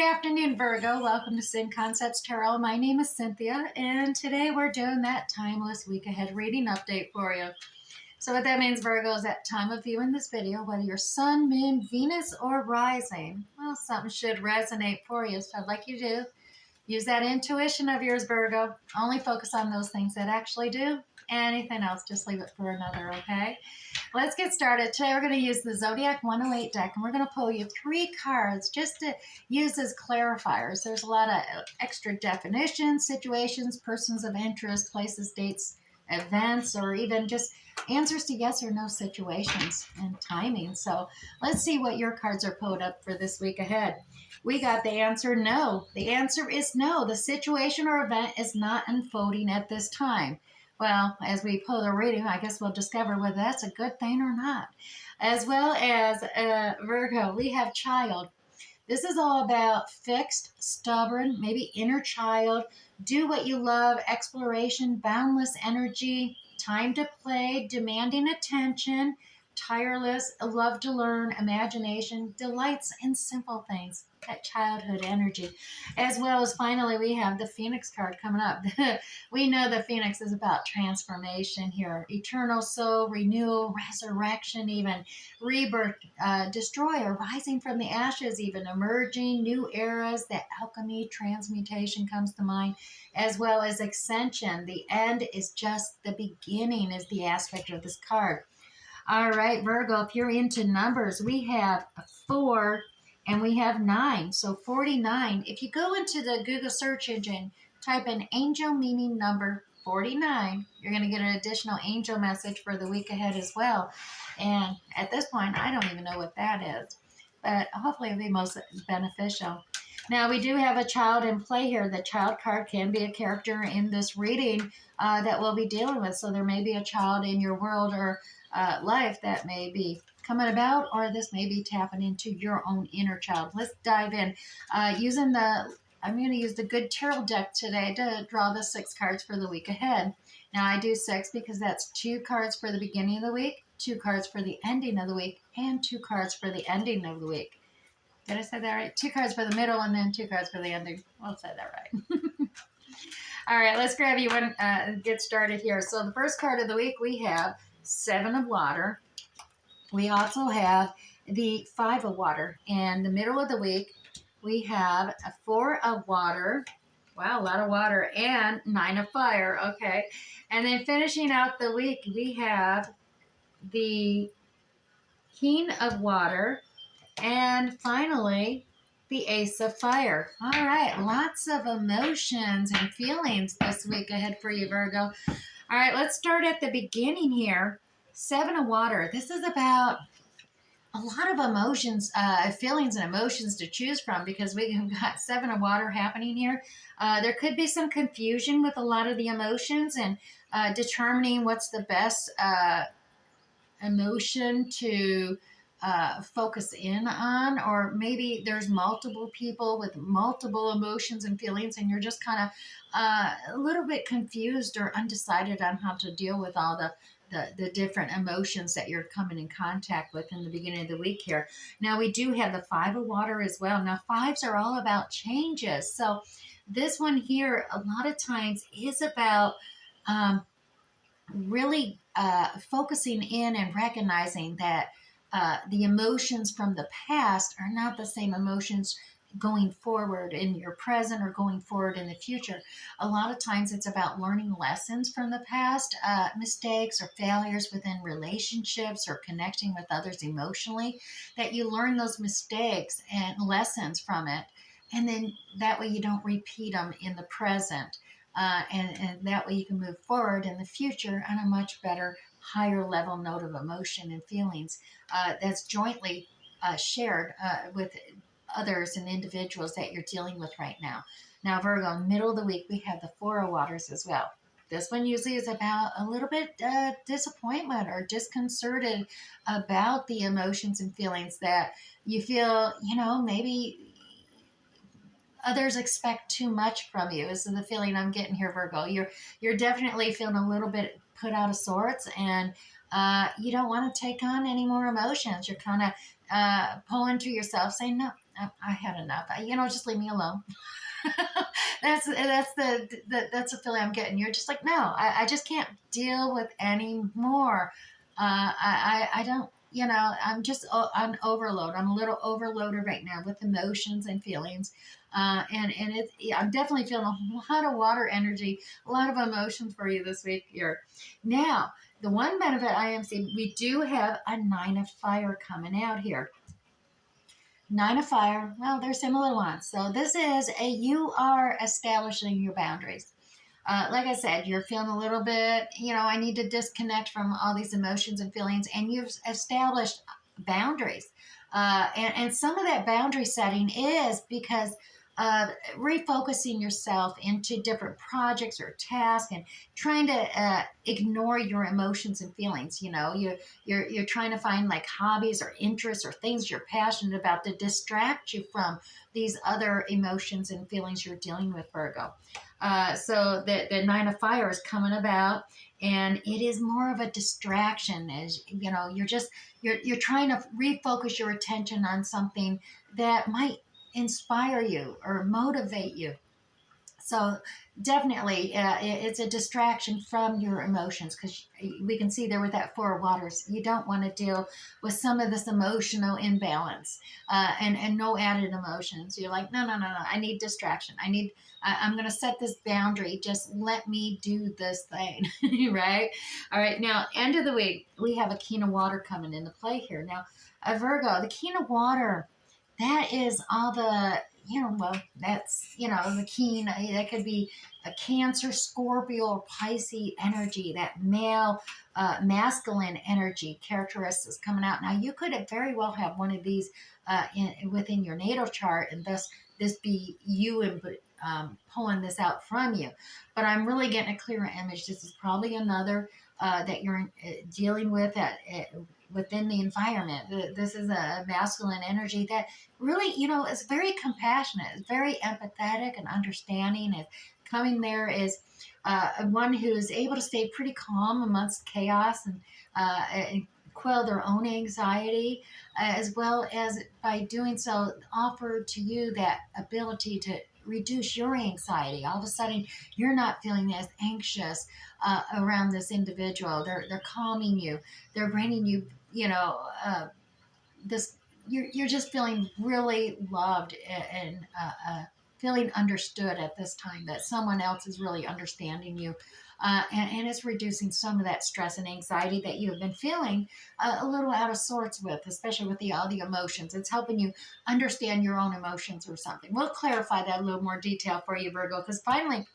afternoon, Virgo. Welcome to Sin Concepts Tarot. My name is Cynthia, and today we're doing that timeless week ahead reading update for you. So what that means, Virgo, is that time of viewing this video, whether you're Sun, Moon, Venus, or Rising, well, something should resonate for you. So I'd like you to use that intuition of yours, Virgo. Only focus on those things that actually do. Anything else, just leave it for another, okay? Let's get started. Today we're going to use the Zodiac 108 deck, and we're going to pull you 3 cards just to use as clarifiers. There's a lot of extra definitions, situations, persons of interest, places, dates, events, or even just answers to yes or no situations and timing. So let's see what your cards are pulled up for this week ahead. We got the answer no. The answer is no. The situation or event is not unfolding at this time. Well, as we pull the reading, I guess we'll discover whether that's a good thing or not. As well as Virgo, we have child. This is all about fixed, stubborn, maybe inner child, do what you love, exploration, boundless energy, time to play, demanding attention, tireless, love to learn, imagination, delights in simple things, that childhood energy. As well as finally, we have the Phoenix card coming up. We know the Phoenix is about transformation here, eternal soul, renewal, resurrection, even rebirth, destroyer, rising from the ashes, even emerging, new eras, that alchemy, transmutation comes to mind, as well as ascension. The end is just the beginning is the aspect of this card. All right, Virgo, if you're into numbers, we have 4 and we have 9. So 49. If you go into the Google search engine, type in angel meaning number 49, you're going to get an additional angel message for the week ahead as well. And at this point, I don't even know what that is, but hopefully it'll be most beneficial. Now, we do have a child in play here. The child card can be a character in this reading that we'll be dealing with. So there may be a child in your world or life that may be coming about, or this may be tapping into your own inner child. Let's dive in. I'm going to use the Good Tarot deck today to draw the 6 cards for the week ahead. Now, I do 6 because that's 2 cards for the beginning of the week, 2 cards for the ending of the week, and 2 cards for the ending of the week. Did I say that right? 2 cards for the middle and then 2 cards for the ending. I'll say that right. All right, let's grab you one, get started here. So the first card of the week, we have 7 of water. We also have the 5 of water. And the middle of the week, we have a 4 of water. Wow, a lot of water. And 9 of fire. Okay. And then finishing out the week, we have the King of water. And finally, the Ace of fire. All right, lots of emotions and feelings this week ahead for you, Virgo. All right, let's start at the beginning here. 7 of water. This is about a lot of emotions, feelings and emotions to choose from because we've got 7 of water happening here. There could be some confusion with a lot of the emotions and determining what's the best emotion to focus in on, or maybe there's multiple people with multiple emotions and feelings and you're just kind of a little bit confused or undecided on how to deal with all the different emotions that you're coming in contact with in the beginning of the week here. Now we do have the 5 of water as well. Now 5s are all about changes. So this one here a lot of times is about really focusing in and recognizing that the emotions from the past are not the same emotions going forward in your present or going forward in the future. A lot of times it's about learning lessons from the past, mistakes or failures within relationships or connecting with others emotionally, that you learn those mistakes and lessons from it. And then that way you don't repeat them in the present. And that way you can move forward in the future on a much better, higher level note of emotion and feelings that's jointly shared with others and individuals that you're dealing with right now. Now, Virgo, middle of the week, we have the 4 of waters as well. This one usually is about a little bit disappointment or disconcerted about the emotions and feelings that you feel, maybe others expect too much from you. This is the feeling I'm getting here, Virgo. You're definitely feeling a little bit put out of sorts, and you don't want to take on any more emotions. You're kind of pulling to yourself, saying, no, I had enough. Just leave me alone. That's the feeling I'm getting. You're just like, no, I just can't deal with any more. I don't, I'm just on overload. I'm a little overloaded right now with emotions and feelings. And I'm definitely feeling a lot of water energy, a lot of emotions for you this week here. Now, the one benefit I am seeing, we do have a 9 of fire coming out here. 9 of fire, well, they're similar ones. So this is you are establishing your boundaries. Like I said, you're feeling a little bit, I need to disconnect from all these emotions and feelings, and you've established boundaries. And some of that boundary setting is because of refocusing yourself into different projects or tasks and trying to ignore your emotions and feelings. You're trying to find like hobbies or interests or things you're passionate about to distract you from these other emotions and feelings you're dealing with, Virgo. So the 9 of fire is coming about, and it is more of a distraction. As you're trying to refocus your attention on something that might inspire you or motivate you. So definitely, it's a distraction from your emotions, because we can see there with that 4 of waters. You don't want to deal with some of this emotional imbalance, and no added emotions. You're like, no, no, no, no. I need distraction. I'm going to set this boundary. Just let me do this thing, right? All right. Now, end of the week, we have a king of water coming into play here. Now, a Virgo, the king of water, that is all the, well, that's, the keen, that could be a Cancer, Scorpio, or Pisces energy, that male, masculine energy characteristics coming out. Now, you could very well have one of these within your natal chart, and thus this be you and pulling this out from you. But I'm really getting a clearer image. This is probably another that you're dealing with within the environment. This is a masculine energy that really, is very compassionate, is very empathetic and understanding. Is coming there is one who's able to stay pretty calm amongst chaos, and quell their own anxiety, as well as by doing so, offer to you that ability to reduce your anxiety. All of a sudden, you're not feeling as anxious around this individual. They're calming you. They're bringing you, this. You're just feeling really loved, and feeling understood at this time, that someone else is really understanding you. And it's reducing some of that stress and anxiety that you have been feeling a little out of sorts with, especially with all the emotions. It's helping you understand your own emotions or something. We'll clarify that a little more detail for you, Virgo, because finally,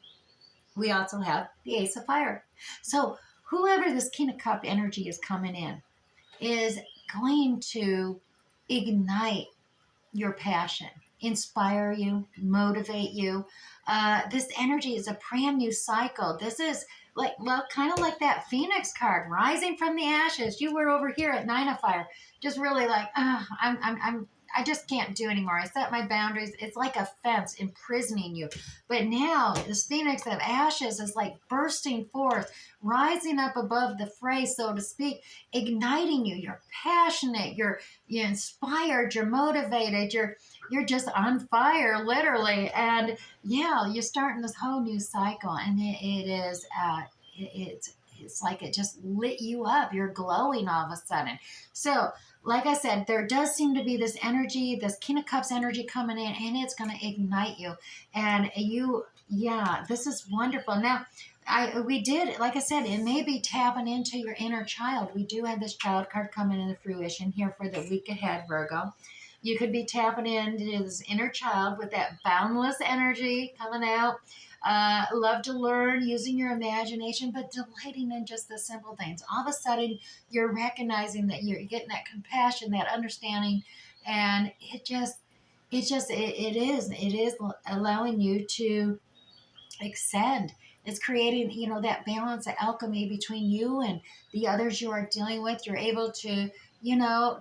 we also have the Ace of Fire. So whoever this King of Cup energy is coming in is going to ignite your passion, inspire you, motivate you. This energy is a brand new cycle. This is like, well, kind of like that Phoenix card, rising from the ashes. You were over here at 9 of fire, just really like, I just can't do anymore. I set my boundaries. It's like a fence imprisoning you. But now this Phoenix of ashes is like bursting forth, rising up above the fray, so to speak, igniting you. You're passionate. You're inspired. You're motivated. You're just on fire, literally. And yeah, you're starting this whole new cycle, and it is it's like it just lit you up. You're glowing all of a sudden. So, like I said, there does seem to be this energy, this King of Cups energy coming in, and it's going to ignite you. And yeah, this is wonderful. Now, we did, like I said, it may be tapping into your inner child. We do have this child card coming into fruition here for the week ahead, Virgo. You could be tapping into this inner child with that boundless energy coming out. Love to learn, using your imagination, but delighting in just the simple things. All of a sudden, you're recognizing that you're getting that compassion, that understanding, and it is allowing you to extend. It's creating, that balance, of alchemy between you and the others you are dealing with. You're able to,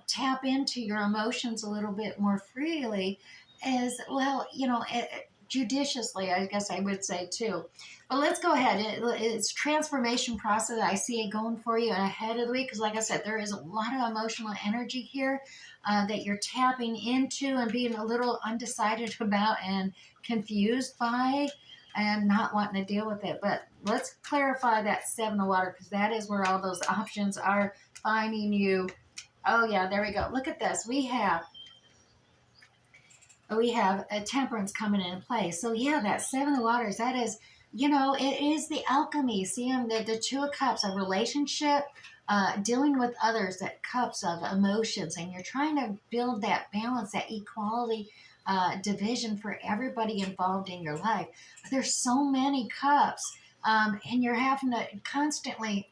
tap into your emotions a little bit more freely, as well, judiciously, I guess I would say too. But let's go ahead. It's transformation process. I see it going for you ahead of the week because, like I said, there is a lot of emotional energy here that you're tapping into and being a little undecided about and confused by and not wanting to deal with it. But let's clarify that Seven of Water because that is where all those options are finding you. Oh, yeah, there we go. Look at this. We have a temperance coming into play. So yeah, that Seven of Waters, that is, it is the alchemy. See, the Two of Cups, a relationship, dealing with others, that cups of emotions, and you're trying to build that balance, that equality, division for everybody involved in your life. But there's so many cups, and you're having to constantly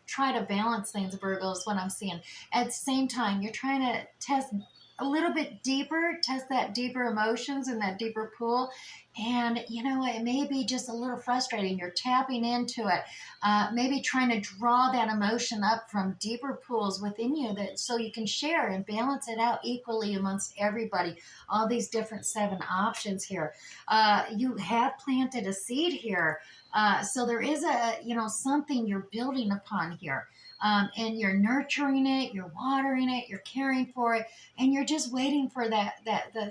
try to balance things, Virgo, is what I'm seeing. At the same time, you're trying to test a little bit deeper, test that deeper emotions and that deeper pool. And, it may be just a little frustrating. You're tapping into it, maybe trying to draw that emotion up from deeper pools within you that so you can share and balance it out equally amongst everybody. All these different seven options here. You have planted a seed here. So there is something you're building upon here. And you're nurturing it, you're watering it, you're caring for it, and you're just waiting for the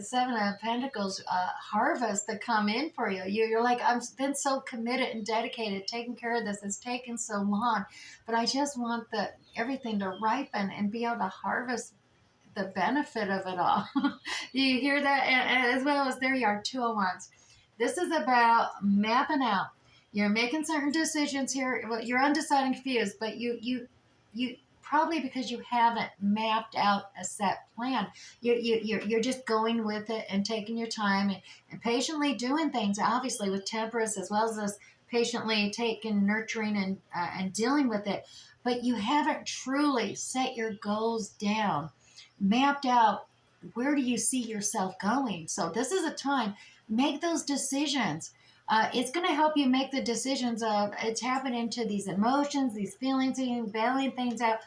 Seven of Pentacles harvest to come in for you. You're like, I've been so committed and dedicated, taking care of this. It's taken so long, but I just want everything to ripen and be able to harvest the benefit of it all. You hear that? And as well as there you are, Two of Wands. This is about mapping out. You're making certain decisions here. Well, you're undecided and confused, but you probably because you haven't mapped out a set plan. You're just going with it and taking your time and patiently doing things, obviously with temperance as well as this patiently taking, nurturing, and dealing with it. But you haven't truly set your goals down, mapped out where do you see yourself going. So this is a time, make those decisions. It's going to help you make the decisions of tapping into these emotions, these feelings, and bailing things out.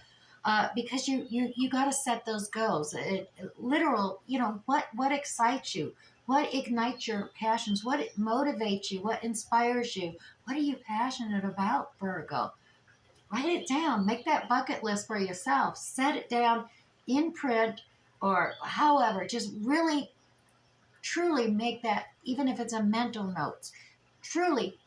Because you got to set those goals. Literal, what excites you, what ignites your passions, what motivates you, what inspires you, what are you passionate about, Virgo? Write it down. Make that bucket list for yourself. Set it down in print or however. Just really, truly make that, even if it's a mental notes. Truly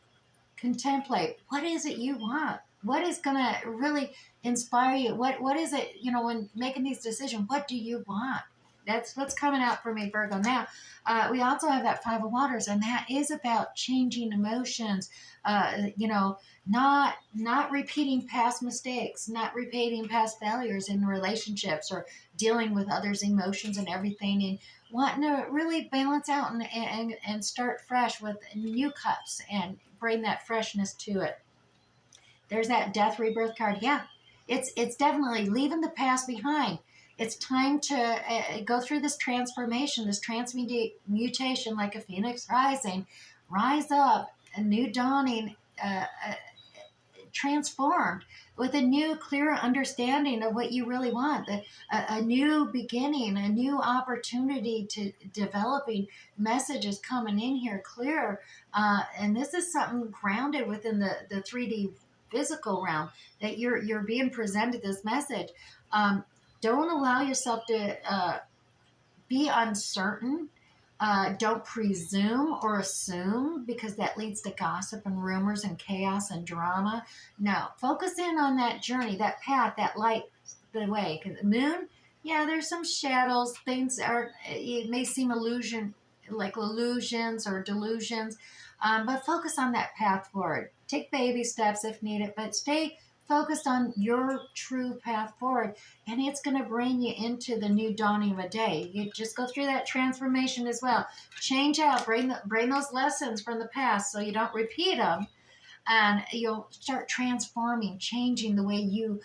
contemplate what is it you want, what is going to really inspire you, what is it, when making these decisions, what do you want? That's what's coming out for me, Virgo. Now, we also have that Five of Waters, and that is about changing emotions, not repeating past mistakes, not repeating past failures in relationships or dealing with others' emotions and everything, and wanting to really balance out and start fresh with new cups and bring that freshness to it. There's that death rebirth card. Yeah, it's definitely leaving the past behind. It's time to go through this transformation, this transmutation, like a phoenix rising, rise up, a new dawning, transformed with a new, clearer understanding of what you really want, a new beginning, a new opportunity to developing messages coming in here clearer. And this is something grounded within the 3D physical realm that you're being presented this message. Don't allow yourself to be uncertain. Don't presume or assume because that leads to gossip and rumors and chaos and drama. No, focus in on that journey, that path, that light, the way. Because the moon, yeah, there's some shadows. Things are, it may seem like illusions or delusions, but focus on that path forward. Take baby steps if needed, but stay focused on your true path forward, and it's going to bring you into the new dawning of a day. You just go through that transformation as well. Change out, bring those lessons from the past so you don't repeat them, and you'll start transforming, changing the way you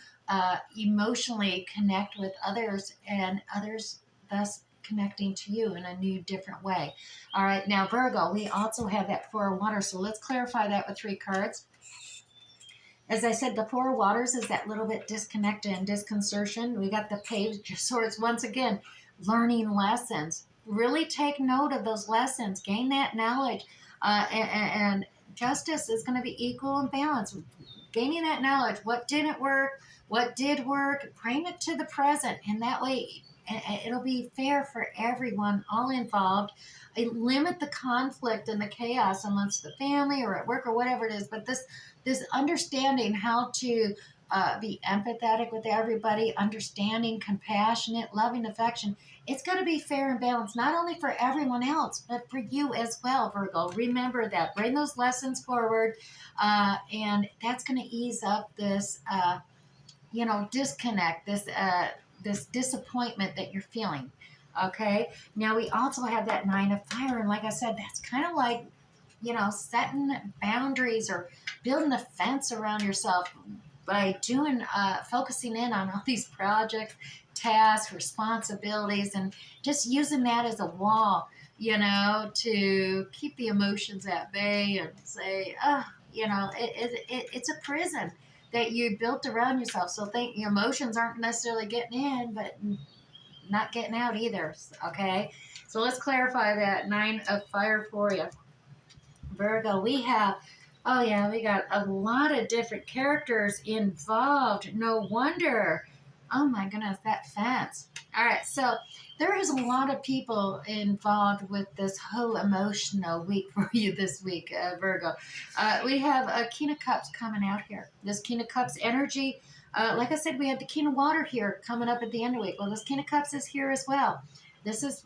emotionally connect with others, and others thus connecting to you in a new, different way. All right, now Virgo, we also have that Four of Water, so let's clarify that with 3 cards. As I said, the Four of Waters is that little bit disconnected and disconcertion. We got the Page of Swords once again, learning lessons, really take note of those lessons, gain that knowledge, and justice is going to be equal and balanced. Gaining that knowledge, what didn't work, what did work, bring it to the present, and that way it'll be fair for everyone, all involved. Limit the conflict and the chaos amongst the family or at work or whatever it is. But this understanding how to be empathetic with everybody, understanding, compassionate, loving, affection. It's going to be fair and balanced, not only for everyone else, but for you as well, Virgo. Remember that. Bring those lessons forward, and that's going to ease up this, disconnect, this disappointment that you're feeling. Okay. Now we also have that 9 of fire, and like I said, that's kind of like setting boundaries or building a fence around yourself by focusing in on all these projects, tasks, responsibilities, and just using that as a wall, to keep the emotions at bay and say, oh, it's a prison that you built around yourself. So think your emotions aren't necessarily getting in, but not getting out either. Okay. So let's clarify that 9 of fire for you. Virgo, we got a lot of different characters involved. No wonder. Oh my goodness, that fence. All right, so there is a lot of people involved with this whole emotional week for you this week, Virgo. We have a King of Cups coming out here. This King of Cups energy, like I said, we have the King of Water here coming up at the end of the week. Well, this King of Cups is here as well. This is,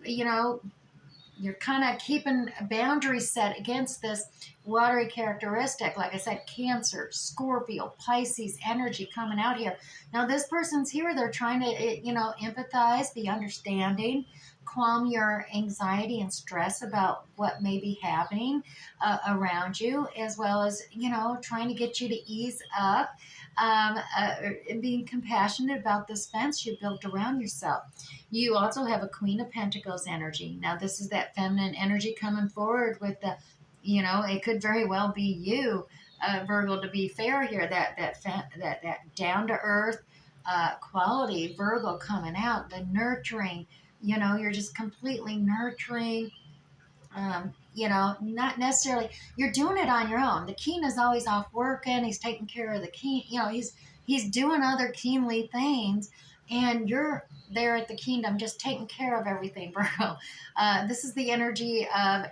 you're kind of keeping boundaries set against this watery characteristic. Like I said, Cancer, Scorpio, Pisces energy coming out here. Now, this person's here. They're trying to, empathize, be understanding, calm your anxiety and stress about what may be happening around you, as well as, trying to get you to ease up, and being compassionate about this fence you built around yourself. You also have a Queen of Pentacles energy. Now, this is that feminine energy coming forward with it could very well be you, Virgo, to be fair here. That down to earth quality, Virgo, coming out, the nurturing. You're just completely nurturing. Not necessarily you're doing it on your own. The king is always off working. He's taking care of the king. He's doing other kingly things, and you're there at the kingdom just taking care of everything, Virgo. This is the energy of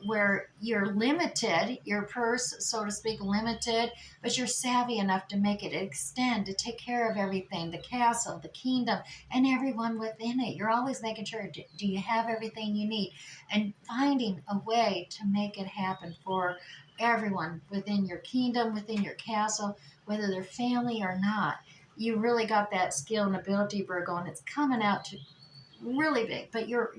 where you're limited, your purse, so to speak, limited, but you're savvy enough to make it extend, to take care of everything, the castle, the kingdom, and everyone within it. You're always making sure, do you have everything you need? And finding a way to make it happen for everyone within your kingdom, within your castle, whether they're family or not. You really got that skill and ability, Virgo, and it's coming out to really big. But you're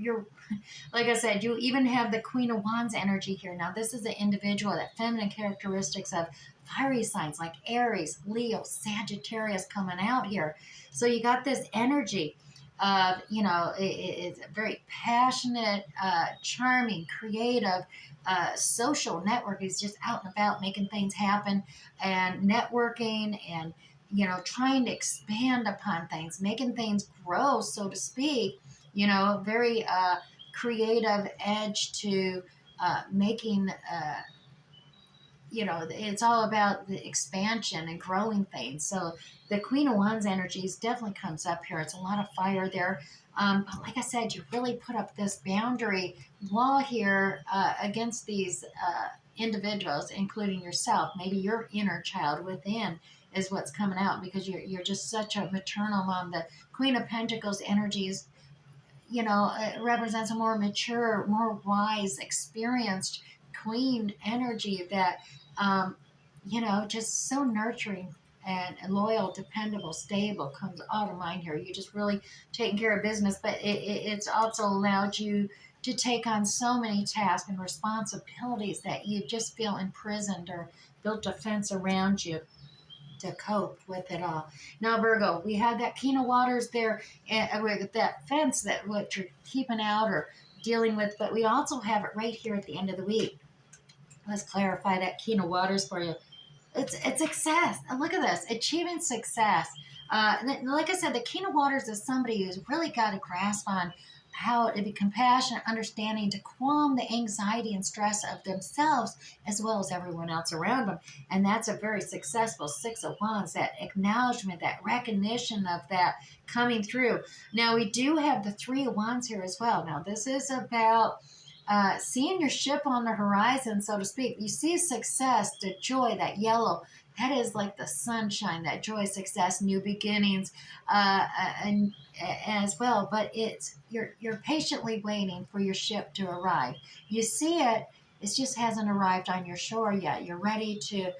like I said, you even have the Queen of Wands energy here. Now, this is an individual, that feminine characteristics of fiery signs like Aries, Leo, Sagittarius coming out here. So you got this energy of, it's very passionate, charming, creative, social network. He's just out and about making things happen and networking and, trying to expand upon things, making things grow, so to speak. Very creative edge to making, it's all about the expansion and growing things. So the Queen of Wands energies definitely comes up here. It's a lot of fire there. But like I said, you really put up this boundary wall here against these individuals, including yourself. Maybe your inner child within is what's coming out, because you're just such a maternal mom. The Queen of Pentacles energies, it represents a more mature, more wise, experienced queen energy that, just so nurturing and loyal, dependable, stable comes out of mind here. You're just really taking care of business, but it's also allowed you to take on so many tasks and responsibilities that you just feel imprisoned or built a fence around you to cope with it all. Now, Virgo, we had that King of Waters there with that fence that what you're keeping out or dealing with, but we also have it right here at the end of the week. Let's clarify that King of Waters for you. It's success. And look at this, achieving success. Like I said, the King of Waters is somebody who's really got a grasp on how to be compassionate, understanding, to calm the anxiety and stress of themselves as well as everyone else around them. And that's a very successful Six of Wands, that acknowledgement, that recognition of that coming through. Now, we do have the Three of Wands here as well. Now, this is about seeing your ship on the horizon, so to speak. You see success, the joy, that yellow. That is like the sunshine, that joy, success, new beginnings, and as well. But it's you're patiently waiting for your ship to arrive. You see it; it just hasn't arrived on your shore yet. You're ready to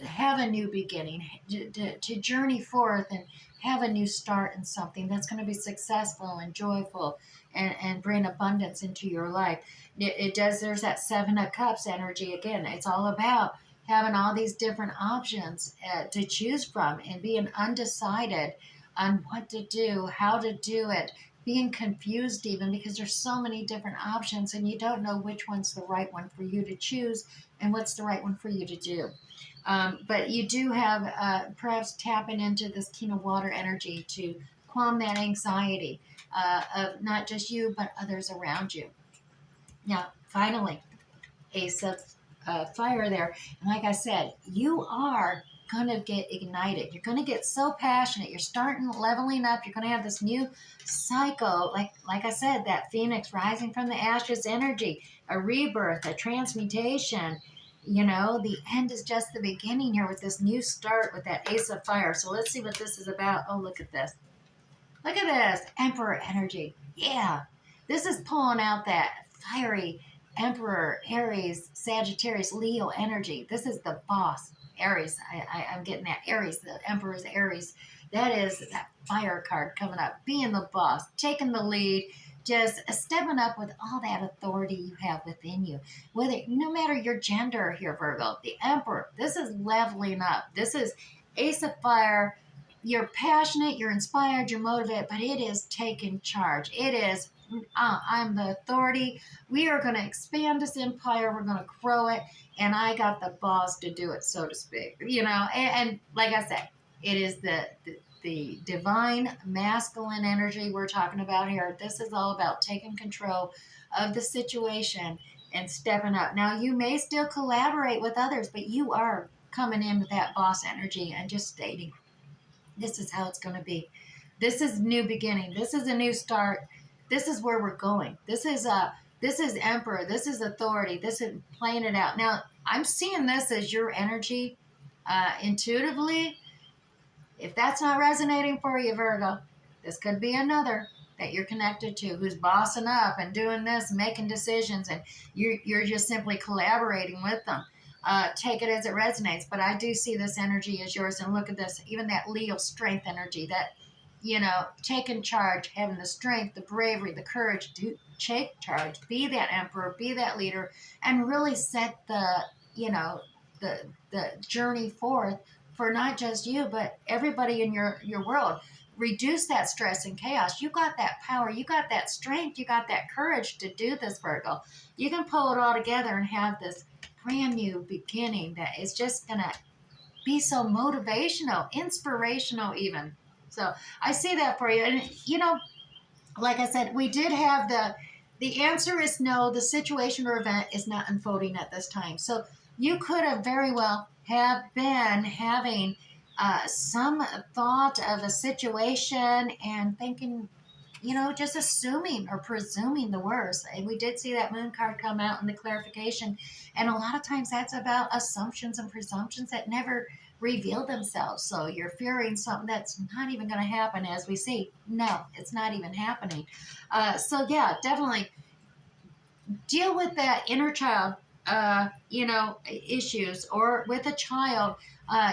have a new beginning, to journey forth and have a new start in something that's going to be successful and joyful and bring abundance into your life. It does, there's that Seven of Cups energy again. It's all about having all these different options to choose from and being undecided on what to do, how to do it, being confused even because there's so many different options and you don't know which one's the right one for you to choose and what's the right one for you to do. But you do have perhaps tapping into this King of Water energy to calm that anxiety of not just you, but others around you. Now, finally, Ace of Fire there. And like I said, you are going to get ignited. You're going to get so passionate. You're starting leveling up. You're going to have this new cycle. Like I said, that phoenix rising from the ashes energy, a rebirth, a transmutation. You know, the end is just the beginning here with this new start with that Ace of Fire. So let's see what this is about. Oh, look at this. Look at this. Emperor energy. Yeah. This is pulling out that fiery Emperor, Aries, Sagittarius, Leo energy. This is the boss. Aries. I'm getting that. Aries. The Emperor's Aries. That is that fire card coming up. Being the boss. Taking the lead. Just stepping up with all that authority you have within you. Whether, no matter your gender here, Virgo, the Emperor, this is leveling up. This is Ace of Fire. You're passionate, you're inspired, you're motivated, but it is taking charge. It is, I'm the authority. We are going to expand this empire. We're going to grow it. And I got the balls to do it, so to speak. You know, and like I said, it is the divine masculine energy we're talking about here. This is all about taking control of the situation and stepping up. Now, you may still collaborate with others, but you are coming in with that boss energy and just stating, this is how it's going to be. This is new beginning. This is a new start. This is where we're going. This is Emperor. This is authority. This is playing it out. Now, I'm seeing this as your energy intuitively. If that's not resonating for you, Virgo, this could be another that you're connected to who's bossing up and doing this, making decisions, and you're just simply collaborating with them. Take it as it resonates. But I do see this energy as yours. And look at this, even that Leo strength energy, that, you know, taking charge, having the strength, the bravery, the courage to take charge, be that emperor, be that leader, and really set the, you know, the journey forth for not just you, but everybody in your world. Reduce that stress and chaos. You got that power. You got that strength. You got that courage to do this, Virgo. You can pull it all together and have this brand new beginning that is just going to be so motivational, inspirational even. So I see that for you. And, you know, like I said, we did have the answer is no, the situation or event is not unfolding at this time. So you could have very well have been having some thought of a situation and thinking, you know, just assuming or presuming the worst. And we did see that moon card come out in the clarification. And a lot of times that's about assumptions and presumptions that never reveal themselves. So you're fearing something that's not even going to happen, as we see. No, it's not even happening. So yeah, definitely deal with that inner child, you know, issues, or with a child.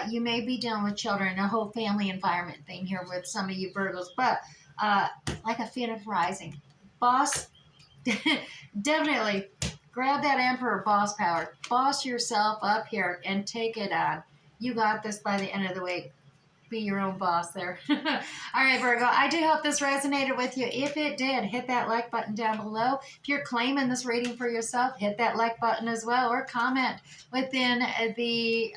You may be dealing with children, a whole family environment thing here with some of you Virgos, but like a phoenix rising. Boss, definitely grab that emperor boss power. Boss yourself up here and take it on. You got this by the end of the week. Be your own boss there. All right, Virgo, I do hope this resonated with you. If it did, hit that like button down below. If you're claiming this reading for yourself, hit that like button as well, or comment within the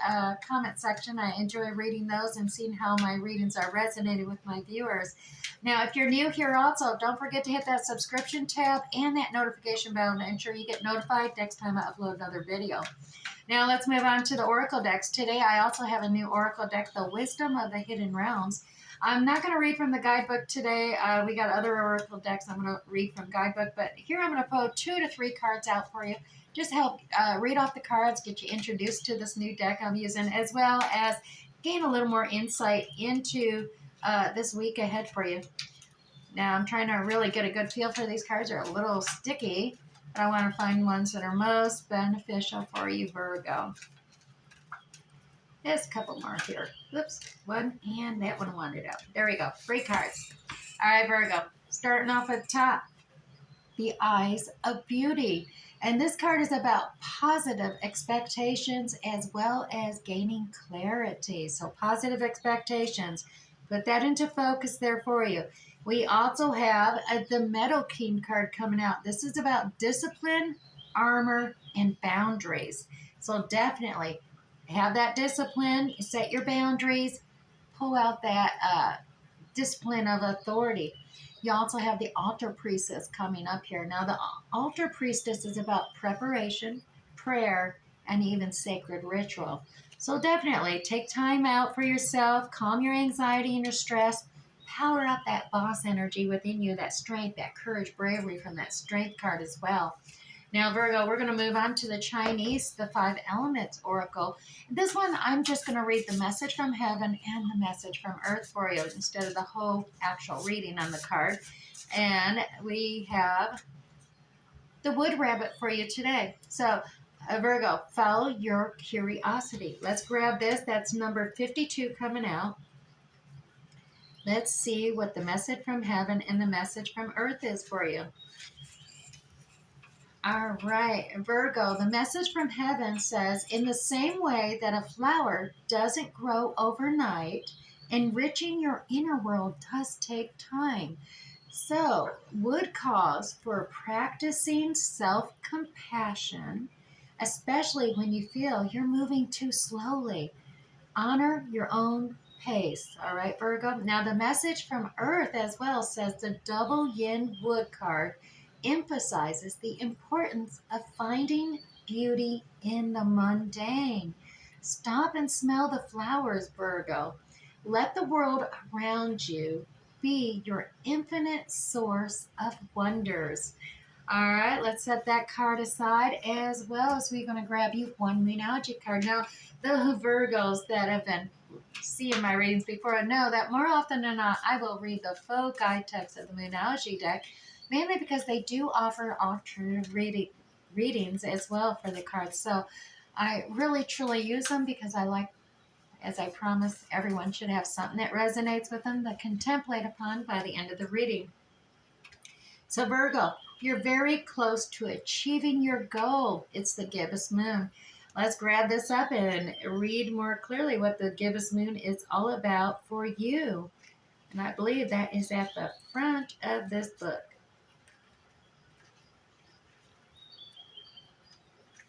comment section. I enjoy reading those and seeing how my readings are resonating with my viewers. Now, if you're new here also, don't forget to hit that subscription tab and that notification bell to ensure you get notified next time I upload another video. Now let's move on to the Oracle decks. Today I also have a new Oracle deck, the Wisdom of the Hidden Realms. I'm not going to read from the guidebook today. We got other Oracle decks I'm going to read from guidebook, but here I'm going to pull 2 to 3 cards out for you. Just help read off the cards, get you introduced to this new deck I'm using, as well as gain a little more insight into this week ahead for you. Now I'm trying to really get a good feel for these cards. They're a little sticky. But I want to find ones that are most beneficial for you, Virgo. There's a couple more here. Oops, one, and that one wandered out. There we go. 3 cards. All right, Virgo. Starting off at the top, the Eyes of Beauty. And this card is about positive expectations as well as gaining clarity. So positive expectations. Put that into focus there for you. We also have the Metal King card coming out. This is about discipline, armor, and boundaries. So definitely have that discipline, set your boundaries, pull out that discipline of authority. You also have the Altar Priestess coming up here. Now, the Altar Priestess is about preparation, prayer, and even sacred ritual. So definitely take time out for yourself, calm your anxiety and your stress, power up that boss energy within you, that strength, that courage, bravery from that Strength card as well. Now, Virgo, we're going to move on to the Chinese, the 5 Elements Oracle. This one, I'm just going to read the message from heaven and the message from earth for you instead of the whole actual reading on the card. And we have the Wood Rabbit for you today. So, Virgo, follow your curiosity. Let's grab this. That's number 52 coming out. Let's see what the message from heaven and the message from earth is for you. All right, Virgo, the message from heaven says, in the same way that a flower doesn't grow overnight, enriching your inner world does take time. So, would cause for practicing self-compassion, especially when you feel you're moving too slowly. Honor your own pace. All right, Virgo. Now, the message from earth as well says the double yin wood card emphasizes the importance of finding beauty in the mundane. Stop and smell the flowers, Virgo. Let the world around you be your infinite source of wonders. All right, let's set that card aside, as well as we're going to grab you one Moonology card. Now, the Virgos that have been seeing my readings before know that more often than not, I will read the full guide text of the Moonology deck, mainly because they do offer alternative readings as well for the cards. So I really, truly use them because I like, as I promised, everyone should have something that resonates with them to contemplate upon by the end of the reading. So Virgo, you're very close to achieving your goal. It's the gibbous moon. Let's grab this up and read more clearly what the gibbous moon is all about for you. And I believe that is at the front of this book.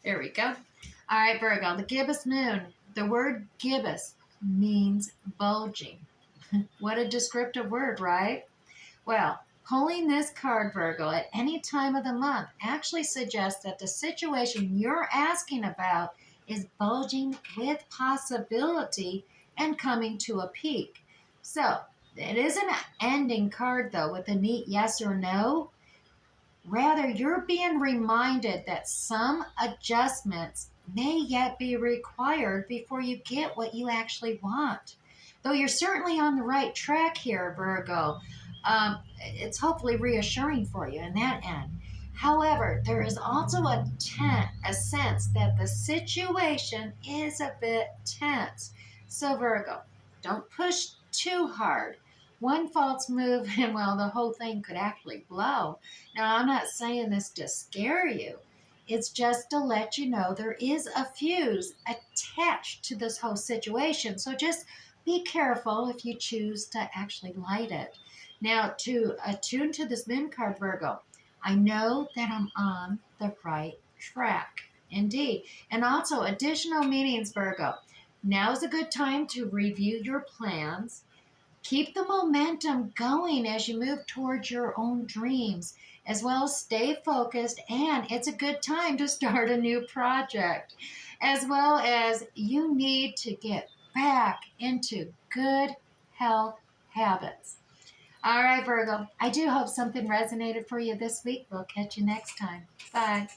There we go. All right, Virgo, the gibbous moon. The word gibbous means bulging. What a descriptive word, right? Well, pulling this card, Virgo, at any time of the month actually suggests that the situation you're asking about is bulging with possibility and coming to a peak. So, it isn't an ending card, though, with a neat yes or no. Rather, you're being reminded that some adjustments may yet be required before you get what you actually want. Though you're certainly on the right track here, Virgo, it's hopefully reassuring for you in that end. However, there is also a sense that the situation is a bit tense. So, Virgo, don't push too hard. One false move and, well, the whole thing could actually blow. Now, I'm not saying this to scare you. It's just to let you know there is a fuse attached to this whole situation. So just be careful if you choose to actually light it. Now, to attune to this moon card, Virgo, I know that I'm on the right track. Indeed. And also, additional meanings, Virgo. Now is a good time to review your plans. Keep the momentum going as you move towards your own dreams, as well as stay focused. And it's a good time to start a new project, as well as you need to get back into good health habits. All right, Virgo, I do hope something resonated for you this week. We'll catch you next time. Bye.